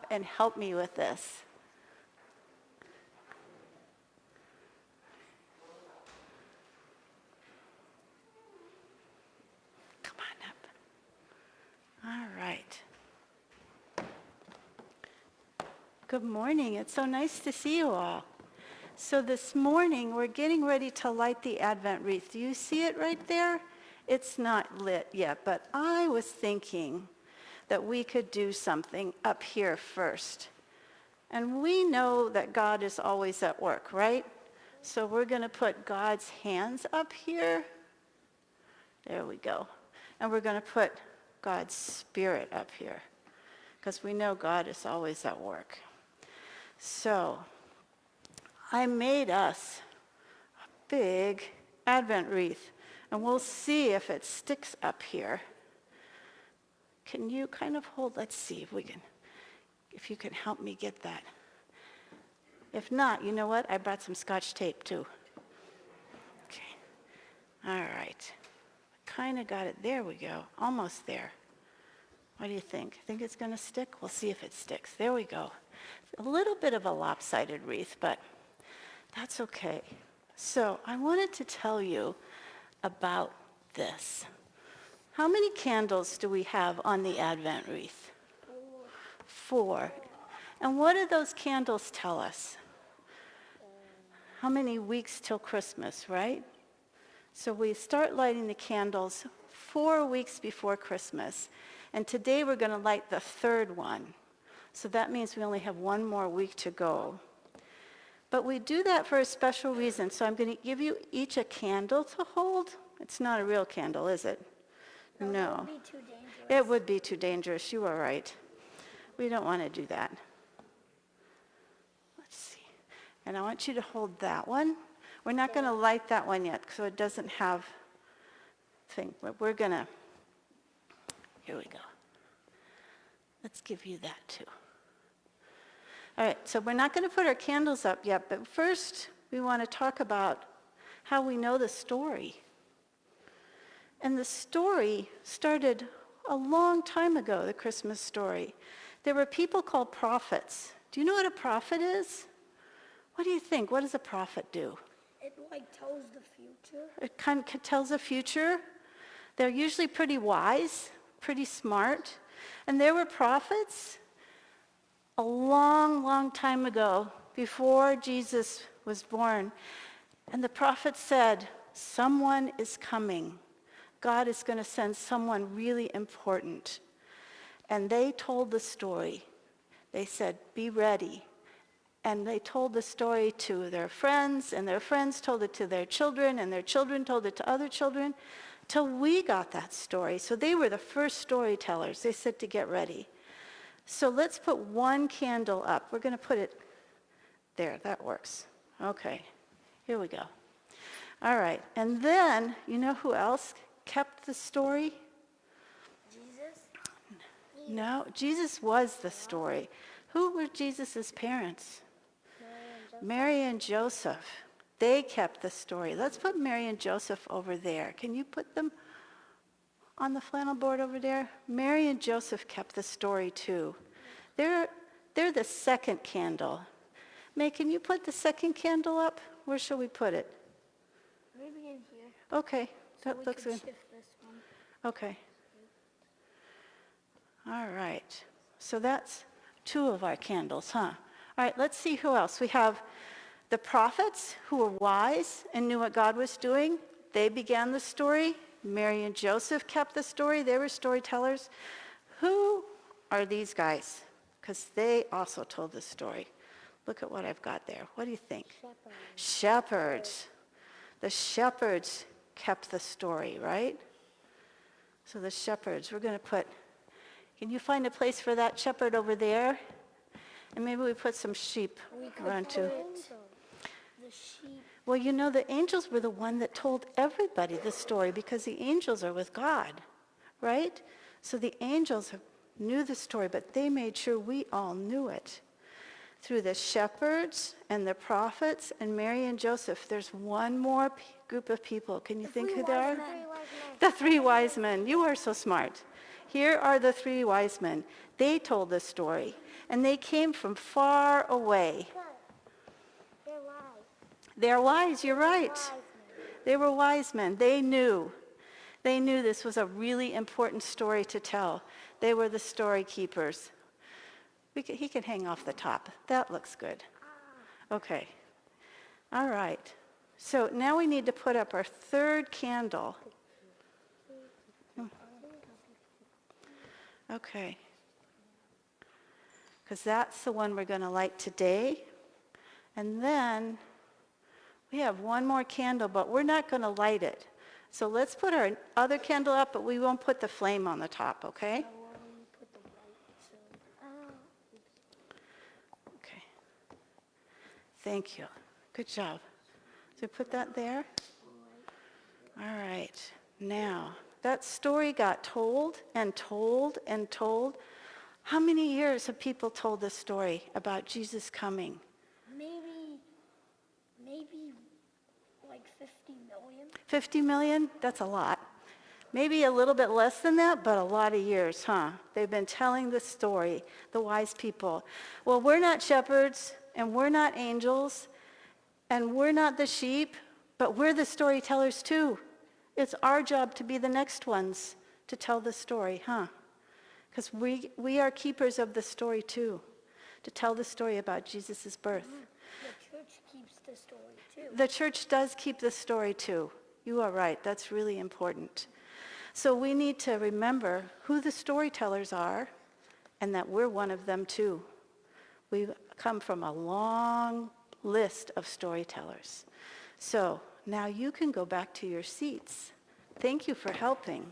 and help me with this? Come on up. All right. Good morning. It's so nice to see you all. So this morning, we're getting ready to light the Advent wreath. Do you see it right there? It's not lit yet, but I was thinking that we could do something up here first. And we know that God is always at work, right? So we're going to put God's hands up here. There we go. And we're going to put God's Spirit up here, because we know God is always at work. So I made us a big Advent wreath, and we'll see if it sticks up here. Can you kind of hold? Let's see if you can help me get that. If not, you know what? I brought some Scotch tape too. Okay. All right. Kind of got it. There we go. Almost there. What do you think? Think it's going to stick? We'll see if it sticks. There we go. A little bit of a lopsided wreath, but that's okay. So I wanted to tell you about this. How many candles do we have on the Advent wreath? 4. And what do those candles tell us? How many weeks till Christmas, right? So we start lighting the candles 4 weeks before Christmas. And today we're going to light the 3rd one. So that means we only have 1 more week to go. But we do that for a special reason. So I'm going to give you each a candle to hold. It's not a real candle, is it? No. That would be too dangerous. It would be too dangerous. You are right. We don't want to do that. Let's see. And I want you to hold that one. We're not going to light that one yet, so it doesn't have thing. But we're going to, here we go. Let's give you that too. All right, so we're not going to put our candles up yet, but first we want to talk about how we know the story. And the story started a long time ago, the Christmas story. There were people called prophets. Do you know what a prophet is? What do you think? What does a prophet do? It tells the future. It kind of tells the future. They're usually pretty wise, pretty smart. And there were prophets a long, long time ago, before Jesus was born. And the prophet said, someone is coming. God is going to send someone really important. And they told the story. They said, be ready. And they told the story to their friends, and their friends told it to their children, and their children told it to other children, till we got that story. So they were the first storytellers. They said to get ready. So let's put 1 candle up. We're going to put it there. That works. Okay. Here we go. All right. And then, you know who else kept the story? Jesus? No, Jesus was the story. Who were Jesus' parents? Mary and Joseph. They kept the story. Let's put Mary and Joseph over there. Can you put them on the flannel board over there? Mary and Joseph kept the story too. They're the 2nd candle. May, can you put the 2nd candle up? Where shall we put it? Maybe in here. Okay, So that we looks could good. shift this one. Okay. All right. So that's 2 of our candles, huh? All right, let's see who else. We have the prophets who were wise and knew what God was doing. They began the story. Mary and Joseph kept the story. They were storytellers. Who are these guys? Because they also told the story. Look at what I've got there. What do you think? Shepherds. The shepherds kept the story, right? So the shepherds, we're going to put, can you find a place for that shepherd over there? And maybe we put some sheep around too. The sheep. Well, you know, the angels were the one that told everybody the story, because the angels are with God, right? So the angels knew the story, but they made sure we all knew it. Through the shepherds and the prophets and Mary and Joseph, there's one more group of people. Can you think who they are? The 3 wise men. You are so smart. Here are the 3 wise men. They told the story. and they came from far away. Good. They're wise. They're wise, you're right. Wise men. They were wise men. They knew. They knew this was a really important story to tell. They were the story keepers. He can hang off the top. That looks good. Okay. All right. So now we need to put up our third candle. Okay. Because that's the one we're going to light today. And then we have one more candle, but we're not going to light it. So let's put our other candle up, but we won't put the flame on the top, okay? Put the light, so. Okay. Thank you. Good job. So put that there. All right. Now, that story got told and told and told. How many years have people told this story about Jesus coming? Maybe like 50 million. 50 million? That's a lot. Maybe a little bit less than that, but a lot of years, huh? They've been telling the story, the wise people. Well, we're not shepherds, and we're not angels, and we're not the sheep, but we're the storytellers too. It's our job to be the next ones to tell the story, huh? Because we are keepers of the story too, to tell the story about Jesus' birth. The church keeps the story too. The church does keep the story too. You are right. That's really important. So we need to remember who the storytellers are and that we're one of them too. We come from a long list of storytellers. So now you can go back to your seats. Thank you for helping.